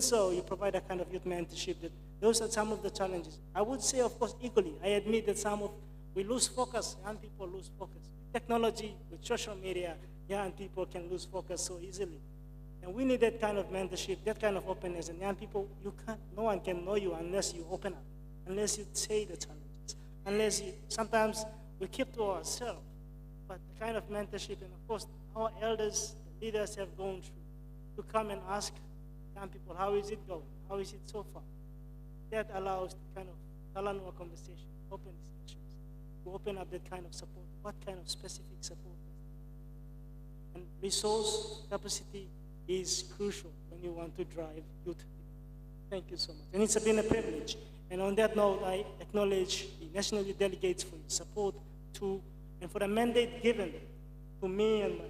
doing so, you provide a kind of youth mentorship. Those are some of the challenges. I would say, of course, equally, I admit that we lose focus, young people lose focus. With technology, with social media, young people can lose focus so easily. And we need that kind of mentorship, that kind of openness. And young people, no one can know you unless you open up, unless you say the challenges, sometimes we keep to ourselves. But the kind of mentorship, and of course, our elders, the leaders have gone through, to come and ask young people, how is it going? How is it so far? That allows the kind of Talanoa conversation, open discussions, to open up that kind of support. What kind of specific support? And resource capacity is crucial when you want to drive youth. Thank you so much. And it's been a privilege. And on that note, I acknowledge the national youth delegates for your support and for the mandate given to me and my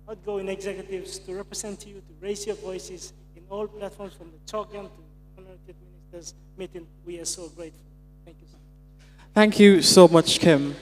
outgoing executives to represent you, to raise your voices in all platforms from the CHOGM to the Honorary Ministers meeting. We are so grateful. Thank you so much. Thank you so much, Kim.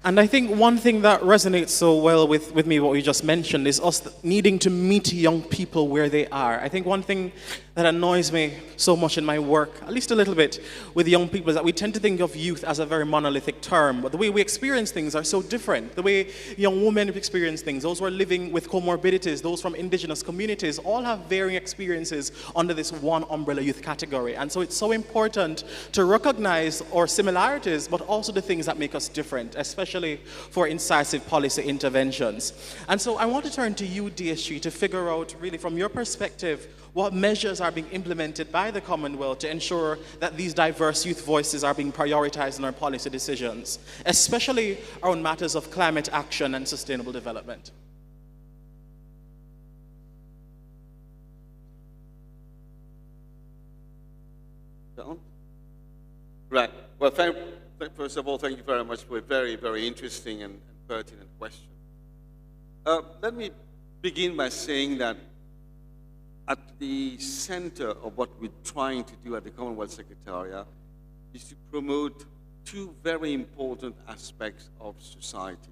And I think one thing that resonates so well with me, what you just mentioned, is us needing to meet young people where they are. I think one thing that annoys me so much in my work, at least a little bit, with young people is that we tend to think of youth as a very monolithic term, but the way we experience things are so different. The way young women experience things, those who are living with comorbidities, those from indigenous communities, all have varying experiences under this one umbrella youth category. And so it's so important to recognize our similarities, but also the things that make us different, especially for incisive policy interventions. And so I want to turn to you, DSG, to figure out, really from your perspective, what measures are being implemented by the Commonwealth to ensure that these diverse youth voices are being prioritized in our policy decisions, especially around matters of climate action and sustainable development. Right. Well, first of all, thank you very much for a very, very interesting and pertinent question. Let me begin by saying that at the center of what we're trying to do at the Commonwealth Secretariat is to promote two very important aspects of society.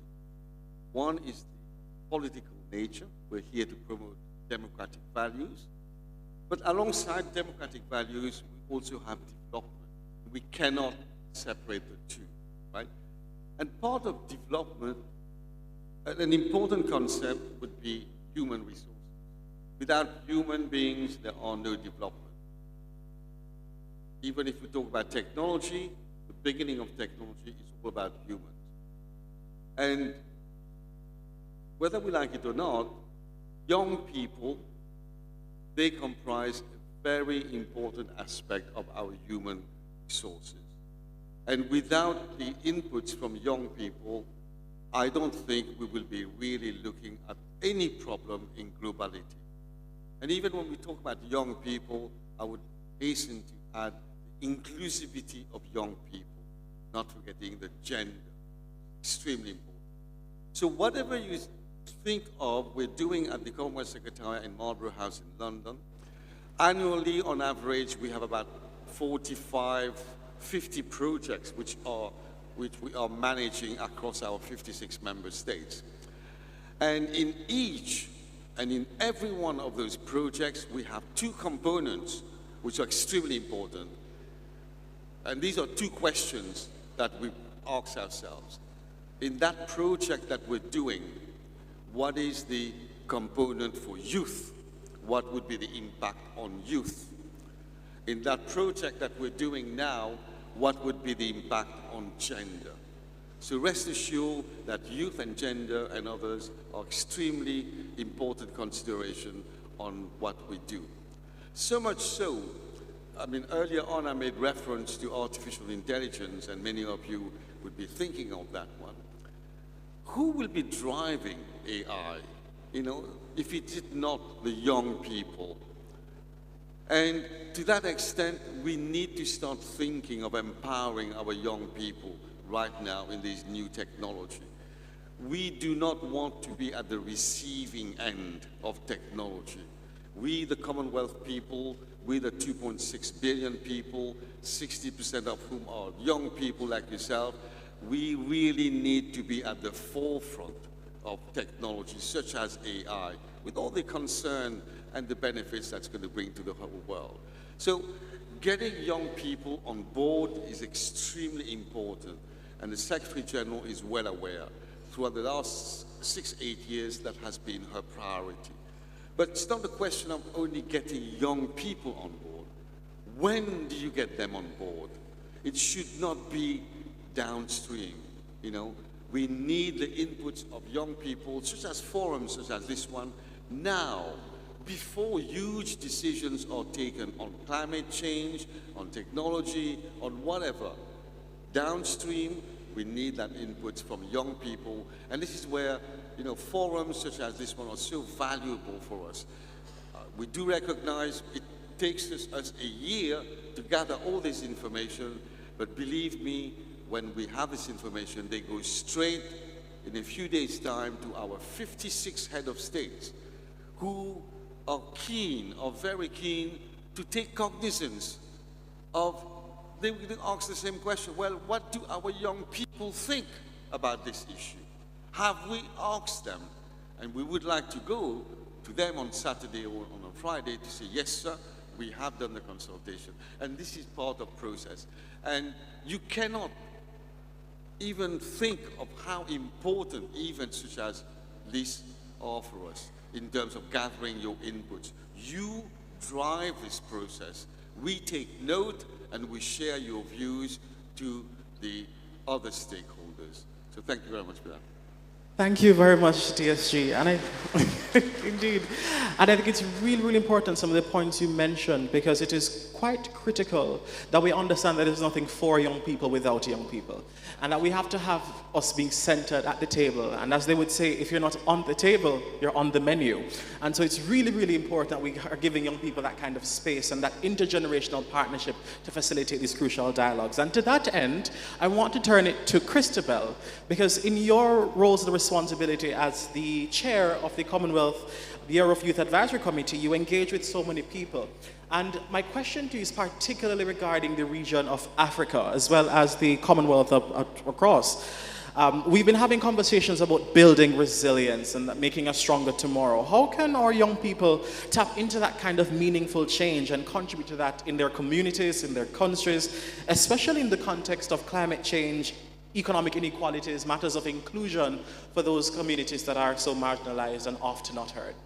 One is the political nature. We're here to promote democratic values. But alongside democratic values, we also have development. We cannot separate the two, right? And part of development, an important concept would be human resources. Without human beings, there are no development. Even if we talk about technology, the beginning of technology is all about humans. And whether we like it or not, young people, they comprise a very important aspect of our human resources. And without the inputs from young people, I don't think we will be really looking at any problem in globality. And even when we talk about young people, I would hasten to add the inclusivity of young people, not forgetting the gender, extremely important. So whatever you think of, we're doing at the Commonwealth Secretariat in Marlborough House in London. Annually, on average, we have about 45, 50 projects which we are managing across our 56 member states. And in each and in every one of those projects, we have two components which are extremely important. And these are two questions that we ask ourselves. In that project that we're doing, what is the component for youth? What would be the impact on youth? In that project that we're doing now, what would be the impact on gender? So rest assured that youth and gender and others are extremely important consideration on what we do. So much so, I mean, earlier on I made reference to artificial intelligence, and many of you would be thinking of that one. Who will be driving AI? You know, if it is not the young people. And to that extent, we need to start thinking of empowering our young people right now in this new technology. We do not want to be at the receiving end of technology. We, the Commonwealth people, we the 2.6 billion people, 60% of whom are young people like yourself, we really need to be at the forefront of technology such as AI, with all the concern and the benefits that's going to bring to the whole world. So getting young people on board is extremely important, and the Secretary General is well aware. Throughout the last 6-8 years, that has been her priority. But it's not a question of only getting young people on board. When do you get them on board? It should not be downstream, you know. We need the inputs of young people, such as forums such as this one, now, before huge decisions are taken on climate change, on technology, on whatever. Downstream, we need that input from young people, and this is where, you know, forums such as this one are so valuable for us. We do recognize it takes us a year to gather all this information, but believe me, when we have this information, they go straight in a few days' time to our 56 head of states who are keen, are very keen to take cognizance of, they will ask the same question, well, what do our young people think about this issue? Have we asked them? And we would like to go to them on Saturday or on a Friday to say, yes, sir, we have done the consultation. And this is part of process. And you cannot even think of how important events such as this are for us in terms of gathering your inputs. You drive this process. We take note and we share your views to the other stakeholders. So thank you very much for that. Thank you very much, DSG. And indeed, and I think it's really, really important, some of the points you mentioned, because it is quite critical that we understand that there's nothing for young people without young people. And that we have to have us being centered at the table. And as they would say, if you're not on the table, you're on the menu. And so it's really, really important that we are giving young people that kind of space and that intergenerational partnership to facilitate these crucial dialogues. And to that end, I want to turn it to Christabel, because in your roles and responsibility as the chair of the Commonwealth Bureau of Youth Advisory Committee, you engage with so many people. And my question to you is particularly regarding the region of Africa, as well as the Commonwealth across. We've been having conversations about building resilience and making a stronger tomorrow. How can our young people tap into that kind of meaningful change and contribute to that in their communities, in their countries, especially in the context of climate change, economic inequalities, matters of inclusion for those communities that are so marginalized and often not heard?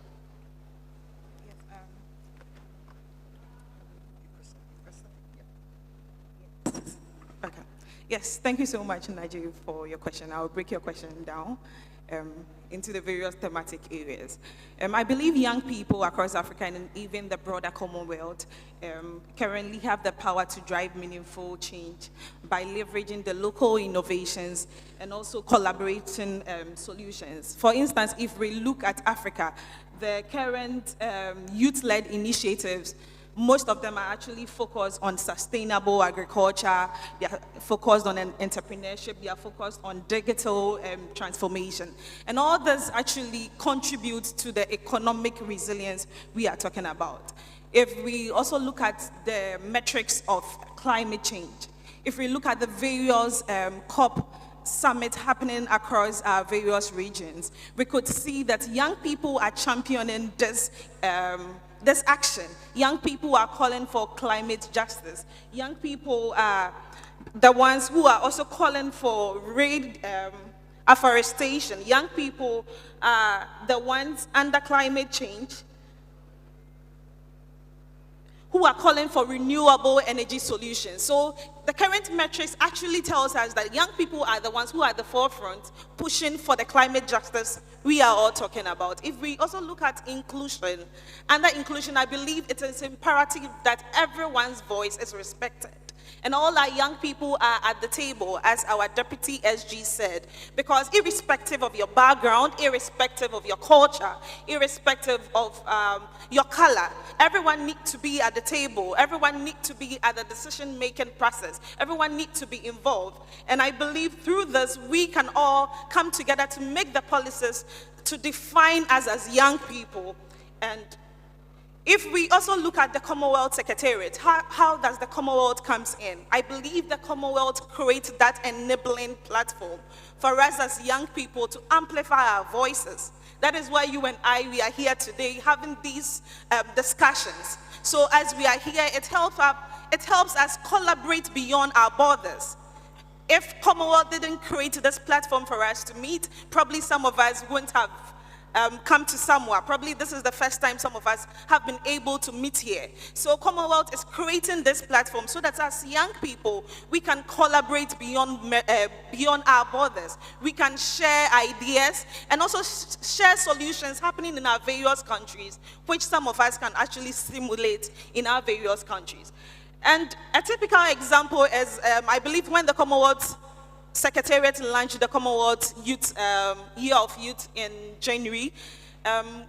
Okay. Yes, thank you so much, Nahjae, for your question. I'll break your question down into the various thematic areas. I believe young people across Africa and even the broader Commonwealth currently have the power to drive meaningful change by leveraging the local innovations and also collaborating solutions. For instance, if we look at Africa, the current youth-led initiatives, most of them are actually focused on sustainable agriculture, they are focused on entrepreneurship, they are focused on digital transformation. And all this actually contributes to the economic resilience we are talking about. If we also look at the metrics of climate change, if we look at the various COP summits happening across our various regions, we could see that young people are championing this action. Young people are calling for climate justice. Young people are the ones who are also calling for afforestation. Young people are the ones under climate change who are calling for renewable energy solutions. So the current metrics actually tells us that young people are the ones who are at the forefront pushing for the climate justice we are all talking about. If we also look at inclusion, under inclusion, I believe it is imperative that everyone's voice is respected. And all our young people are at the table, as our Deputy SG said, because irrespective of your background, irrespective of your culture, irrespective of your color, everyone needs to be at the table. Everyone needs to be at the decision-making process. Everyone needs to be involved. And I believe through this, we can all come together to make the policies to define us as young people. And if we also look at the Commonwealth Secretariat, how does the Commonwealth comes in? I believe the Commonwealth creates that enabling platform for us as young people to amplify our voices. That is why you and I, we are here today having these discussions. So as we are here, it helps us collaborate beyond our borders. If Commonwealth didn't create this platform for us to meet, probably some of us wouldn't have come to Samoa. Probably this is the first time some of us have been able to meet here. So Commonwealth is creating this platform so that as young people, we can collaborate beyond our borders. We can share ideas and also share solutions happening in our various countries, which some of us can actually simulate in our various countries. And a typical example is, I believe when the Commonwealth Secretariat launched the Commonwealth Year of Youth in January,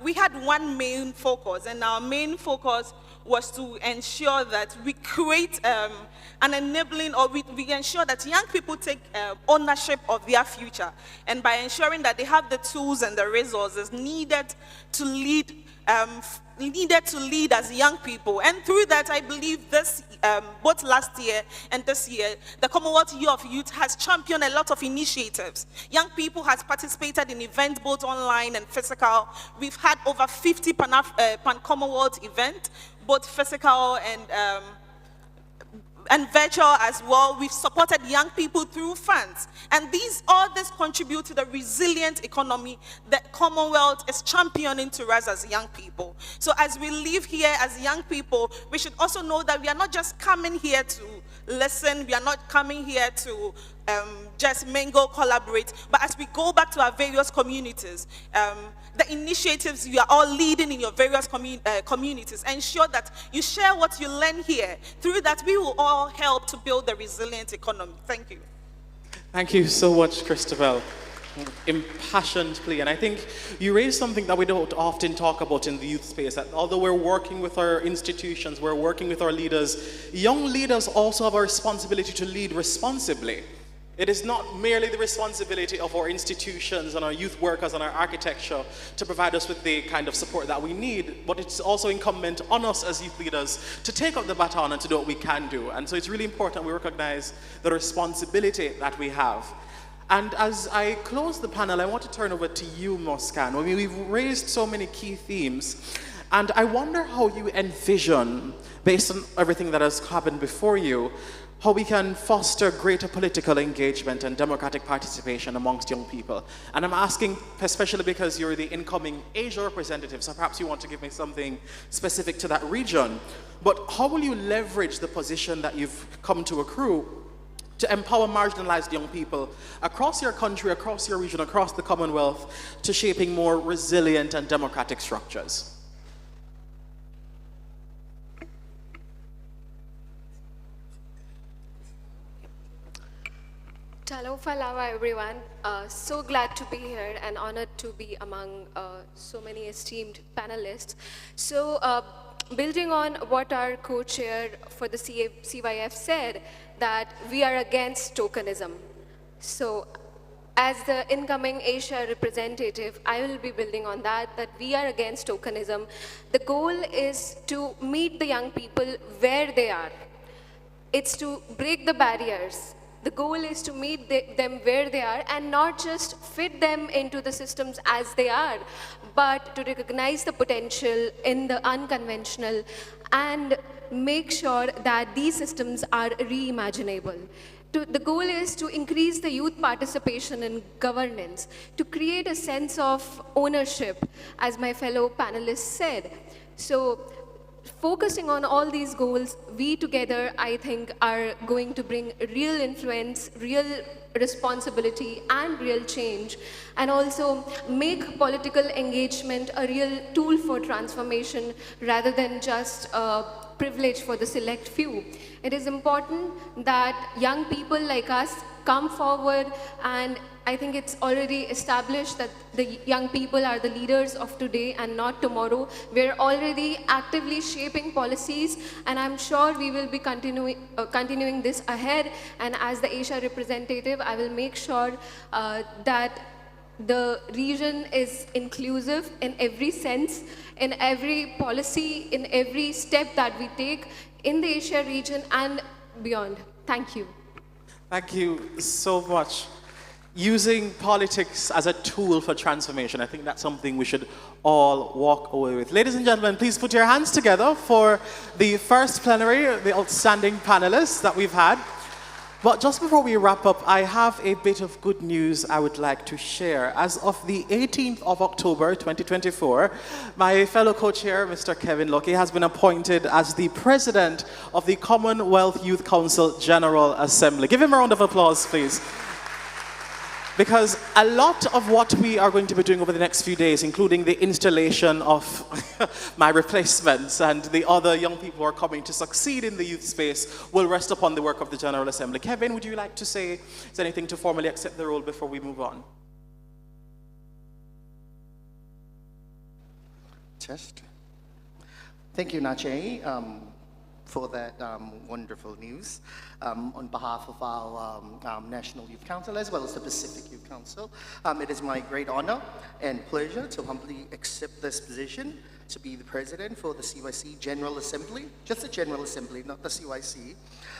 we had one main focus, and our main focus was to ensure that we create an enabling, or we ensure that young people take ownership of their future, and by ensuring that they have the tools and the resources needed to lead as young people. And through that, I believe this, both last year and this year, the Commonwealth Year of Youth has championed a lot of initiatives. Young people has participated in events both online and physical. We've had over 50 Pan-Commonwealth events, both physical and virtual as well. We've supported young people through funds. And all this contribute to the resilient economy that Commonwealth is championing to us as young people. So as we live here as young people, we should also know that we are not just coming here to listen, we are not coming here to just mingle, collaborate, but as we go back to our various communities, the initiatives you are all leading in your various communities, ensure that you share what you learn here. Through that, we will all help to build the resilient economy. Thank you. Thank you so much, Christabel. Impassioned plea. And I think you raised something that we don't often talk about in the youth space, that although we're working with our institutions, we're working with our leaders, young leaders also have a responsibility to lead responsibly. It is not merely the responsibility of our institutions and our youth workers and our architecture to provide us with the kind of support that we need, but it's also incumbent on us as youth leaders to take up the baton and to do what we can do. And so it's really important we recognize the responsibility that we have. And as I close the panel, I want to turn over to you, Moskan. I mean, we've raised so many key themes, and I wonder how you envision, based on everything that has happened before you, how we can foster greater political engagement and democratic participation amongst young people. And I'm asking especially because you're the incoming Asia representative, so perhaps you want to give me something specific to that region. But how will you leverage the position that you've come to accrue to empower marginalized young people across your country, across your region, across the Commonwealth, to shaping more resilient and democratic structures? Talo Falawa, everyone. So glad to be here and honored to be among so many esteemed panelists. So building on what our co-chair for the CYF said, that we are against tokenism. So as the incoming Asia representative, I will be building on that we are against tokenism. The goal is to meet the young people where they are. It's to break the barriers. The goal is to meet them where they are and not just fit them into the systems as they are, but to recognize the potential in the unconventional and make sure that these systems are reimaginable. The goal is to increase the youth participation in governance, to create a sense of ownership, as my fellow panelists said. So, focusing on all these goals, we together, I think, are going to bring real influence, real responsibility, and real change, and also make political engagement a real tool for transformation rather than just a privilege for the select few. It is important that young people like us come forward, and I think it's already established that the young people are the leaders of today and not tomorrow. We're already actively shaping policies, and I'm sure we will be continuing this ahead. And as the Asia representative, I will make sure that the region is inclusive in every sense, in every policy, in every step that we take in the Asia region and beyond. Thank you. Thank you so much. using politics as a tool for transformation. I think that's something we should all walk away with. Ladies and gentlemen, please put your hands together for the first plenary, the outstanding panelists that we've had. But just before we wrap up, I have a bit of good news I would like to share. As of the 18th of October, 2024, my fellow co-chair, Mr. Kevin Locke, has been appointed as the president of the Commonwealth Youth Council General Assembly. Give him a round of applause, please. Because a lot of what we are going to be doing over the next few days, including the installation of my replacements and the other young people who are coming to succeed in the youth space, will rest upon the work of the General Assembly. Kevin, would you like to say anything to formally accept the role before we move on? Test. Thank you, Nahjae, for that wonderful news. On behalf of our National Youth Council, as well as the Pacific Youth Council, it is my great honor and pleasure to humbly accept this position to be the president for the CYC General Assembly, just the General Assembly, not the CYC.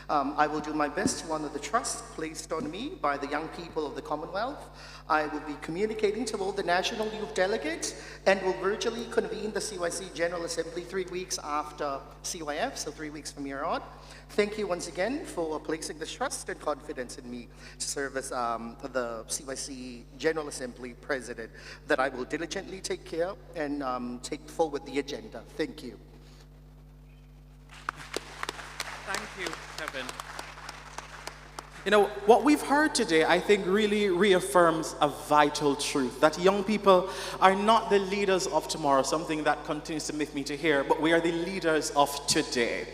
I will do my best to honor the trust placed on me by the young people of the Commonwealth. I will be communicating to all the national youth delegates and will virtually convene the CYC General Assembly 3 weeks after CYF, so 3 weeks from here on. Thank you once again for placing this trust and confidence in me to serve as the CYC General Assembly President, that I will diligently take care and take forward the agenda. Thank you. Thank you, Kevin. You know, what we've heard today, I think, really reaffirms a vital truth, that young people are not the leaders of tomorrow, something that continues to make me to hear, but we are the leaders of today.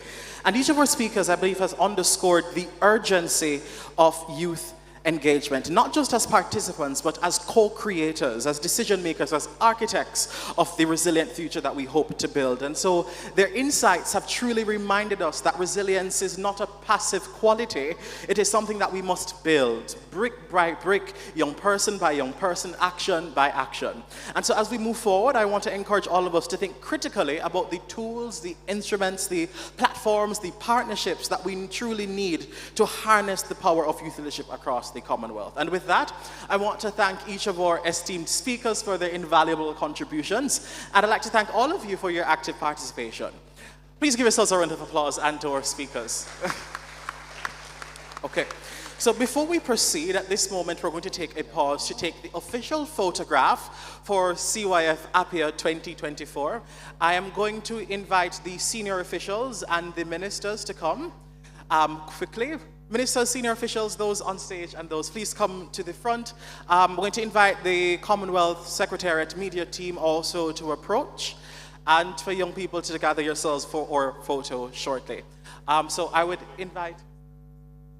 And each of our speakers, I believe, has underscored the urgency of youth engagement, not just as participants, but as co-creators, as decision makers, as architects of the resilient future that we hope to build. And so their insights have truly reminded us that resilience is not a passive quality, it is something that we must build, brick by brick, young person by young person, action by action. And so as we move forward, I want to encourage all of us to think critically about the tools, the instruments, the platforms, the partnerships that we truly need to harness the power of youth leadership across the Commonwealth. And with that, I want to thank each of our esteemed speakers for their invaluable contributions. And I'd like to thank all of you for your active participation. Please give yourselves a round of applause and to our speakers. Okay. So before we proceed, at this moment, we're going to take a pause to take the official photograph for CYF APIA 2024. I am going to invite the senior officials and the ministers to come quickly. Ministers, senior officials, those on stage and those, please come to the front. I'm going to invite the Commonwealth Secretariat media team also to approach, and for young people to gather yourselves for our photo shortly. So I would invite,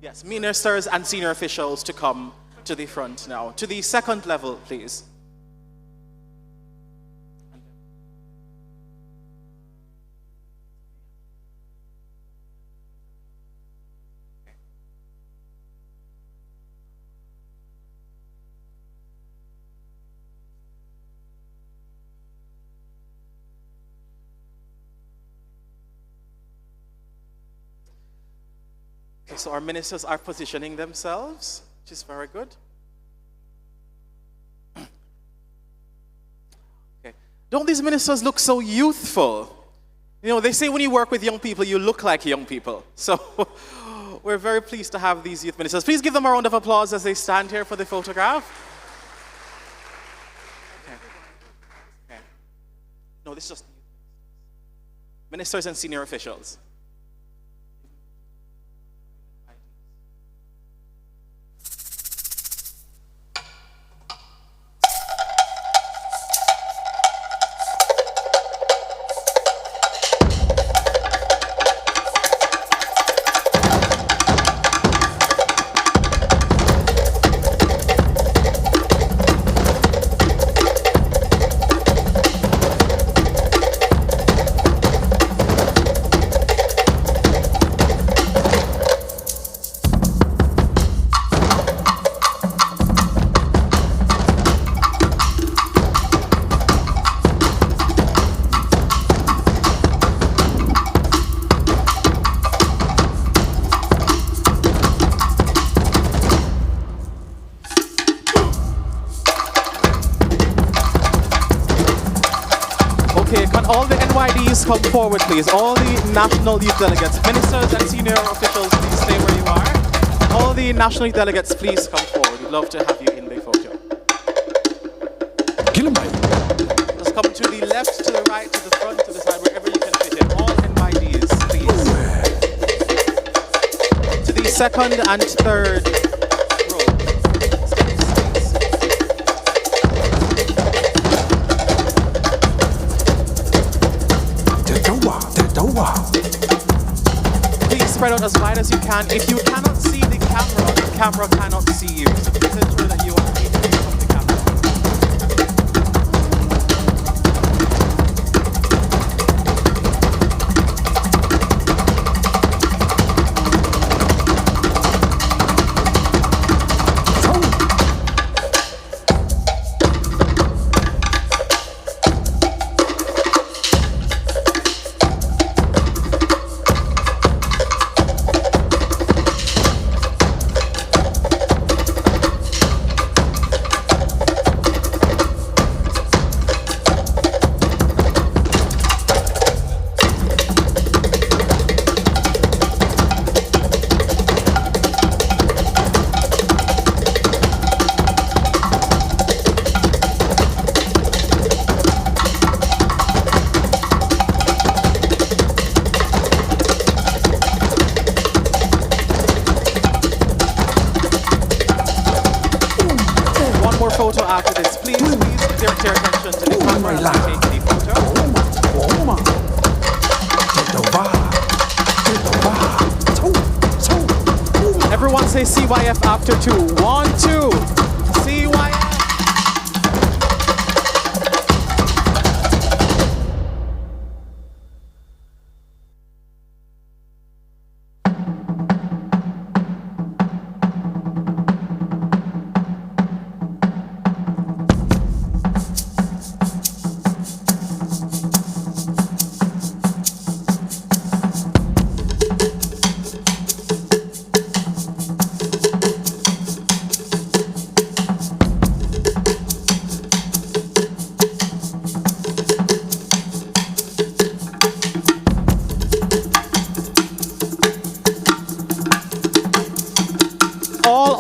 yes, ministers and senior officials to come to the front now. To the second level, please. Okay, so our ministers are positioning themselves, which is very good. Okay. Don't these ministers look so youthful? You know, they say when you work with young people, you look like young people. So we're very pleased to have these youth ministers. Please give them a round of applause as they stand here for the photograph. Okay. Okay. No, this is just ministers and senior officials. please come forward, please. All the national youth delegates, ministers and senior officials, please stay where you are. All the national youth delegates, please come forward. We'd love to have you in the photo. Just come to the left, to the right, to the front, to the side, wherever you can fit in. All NYDs, please. To the second and third row. Please spread out as wide as you can. If you cannot see the camera cannot see you. So please ensure that you are 8 feet from the camera. Photo after this. Please direct your attention to the camera as we take the photo. Everyone say CYF after 2. 1, 2. CYF.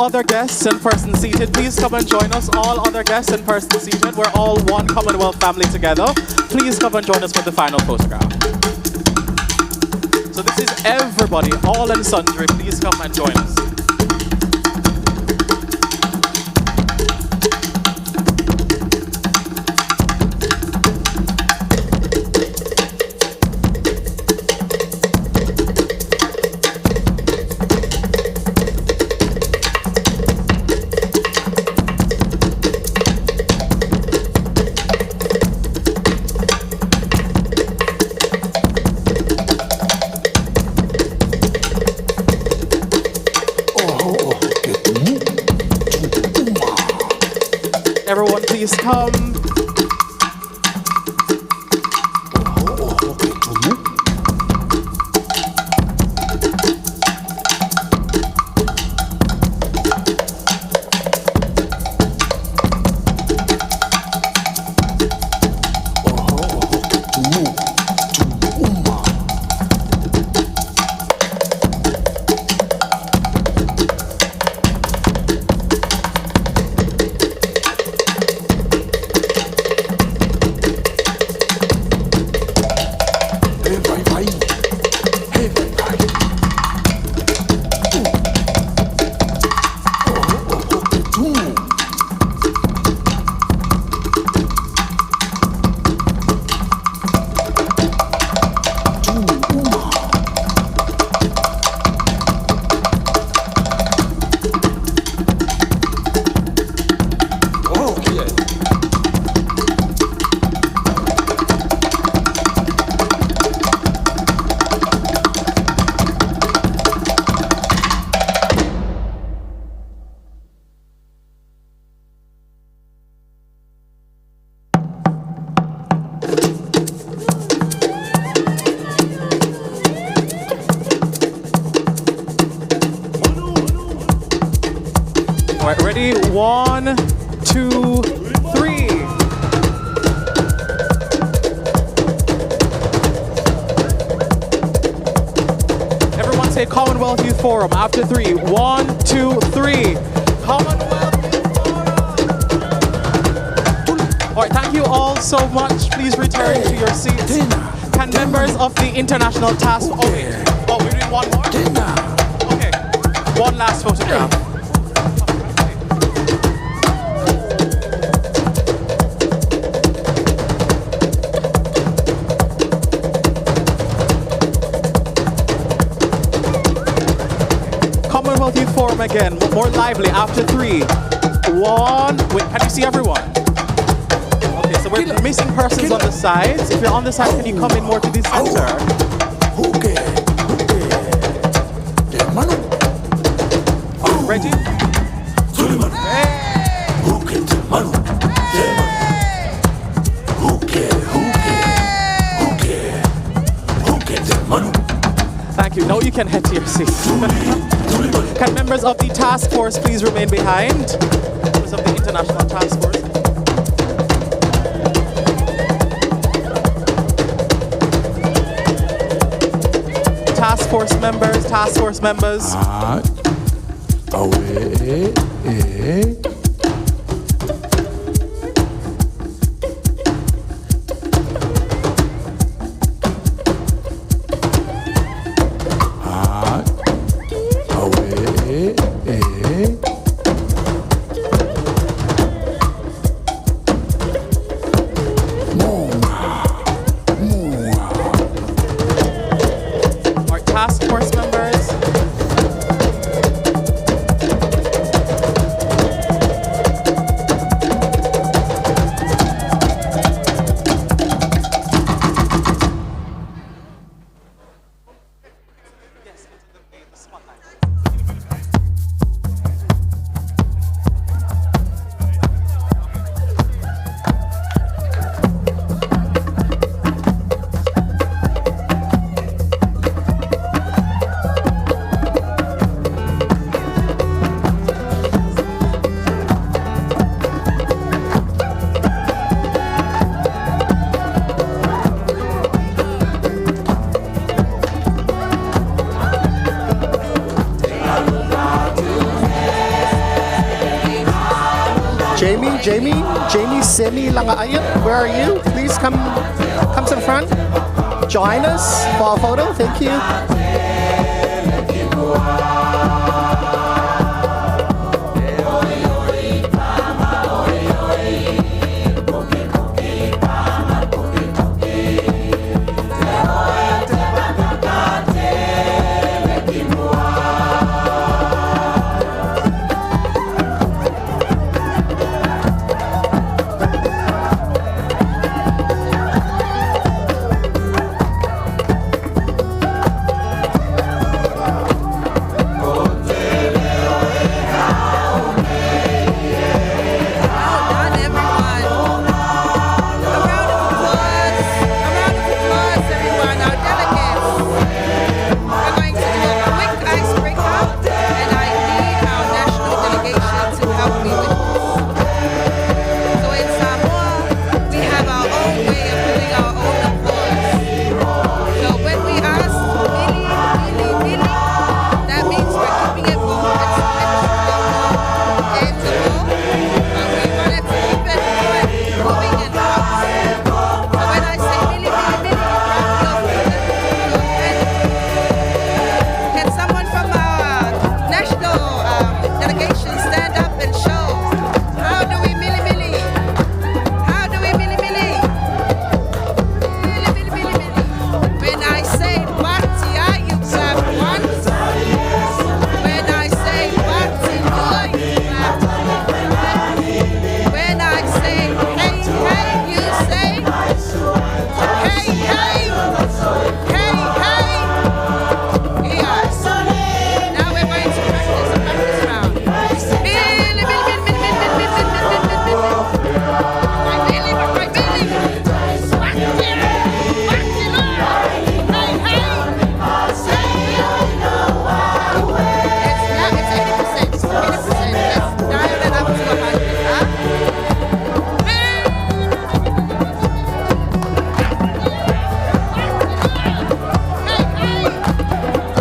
Other guests and persons seated, please come and join us. All other guests and persons seated, we're all one Commonwealth family together. Please come and join us for the final photograph. So this is everybody, all and sundry. Please come and join us. Everyone, please come. All right, ready? 1, 2, 3. say Commonwealth Youth Forum after 3. 1, 2, 3. Commonwealth Youth Forum. All right, thank you all so much. Please return to your seats. Can members of the International Task Force... Oh, we're doing one more? Okay, one last photograph. Commonwealth Youth Forum again, more lively after 3. 1, wait, can you see everyone? Okay, so we're missing persons on the sides. If you're on the side, can you come in more to the center? Ready? Thank you. Now you can head to your seats. Can members of the task force please remain behind? Members of the International Task Force. Task force members, task force members. Task force members. Jamie Semi Langaayat, where are you? Please come to the front. Join us for a photo. Thank you.